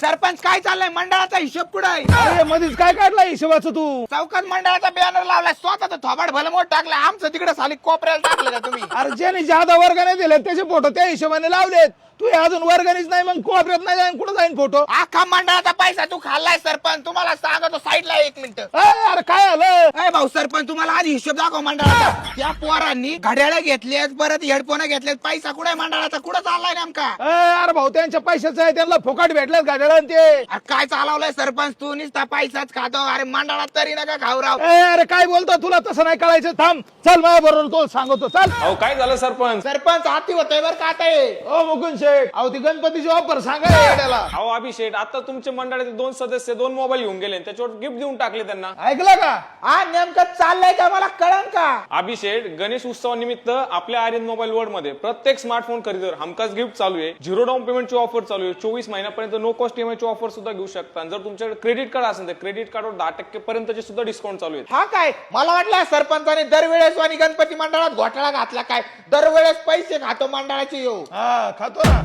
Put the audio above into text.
सरपंच काय चाललंय मंडळाचा हिशोब कुठं आहे? अरे मध्येच काय काढला हिशोबाचं तू? चौकात मंडळाचा बॅनर लावलाय, स्वतःचा थोबाड भलमोठ टाकला, आमचं तिकडे साली कोपऱ्याला टाकलं का तुम्ही? अरे ज्याने जादा वर्गाने दिले त्याचे फोटो त्या हिशोबाने लावलेत. तू अजून वर्गानीच नाही, मग कोपऱ्यात नाही जाईन, कुठं जाईन फोटो? अख्खा मंडळाचा पैसा तू खाल्लाय सरपंच, तुम्हाला सांगतो साईडला 1 मिनिट. अरे काय आलं? भाऊ सरपंच तुम्हाला आधी हिशोब दाखव मंडळाचा. त्या पोरांनी घड्याळ घेतलेत, परत हेडफोन घेतलेत, पैसा कुठे मंडळाचा, कुठं चाललाय नेमका? अरे भाऊ त्यांच्या पैशाचं आहे, त्यांना फुकट भेटल्यात गाड्याला ते. अरे काय चालवलंय सरपंच तू? नुसता पैसाच खातो. अरे मंडळात तरी नका खाऊ राव. अरे काय बोलतो, तुला तसं नाही कळायचं. थांब, चल माझ्या बरोबर, तो सांगतो. चल. अहो काय झालं सरपंच? सरपंच हाती होतोय बरं का आता हे. ओ मुकुंद शेठ, अहो ती गणपतीची ऑफर सांगा गाड्याला. अहो अभिषेक, आता तुमच्या मंडळाचे 2 सदस्य 2 मोबाईल घेऊन गेले, त्याच्यावर गिफ्ट देऊन टाकले त्यांना. ऐकलं का? हा नेमकं चाललंय का मला कळन का? अभिषेक, गणेश उत्सवानिमित्त आपल्या आर्यन मोबाईल वर्ल्ड मध्ये प्रत्येक स्मार्टफोन खरेदीवर हमखास गिफ्ट चालू आहे. 0 डाऊन पेमेंटची ऑफर चालू आहे. 24 महिन्यापर्यंत नो कॉस्ट ईएमआय ची ऑफर सुद्धा घेऊ शकता. जर तुमच्याकडे क्रेडिट कार्ड असेल तर क्रेडिट कार्डवर 10% पर्यंतचे सुद्धा डिस्काउंट चालू आहे. हा काय, मला वाटलं सरपंचाने दरवेळेस आणि गणपती मंडळात घोटाळा घातला काय, दरवेळेस पैसे खातो मंडळाचे येऊ. हा खातो ना.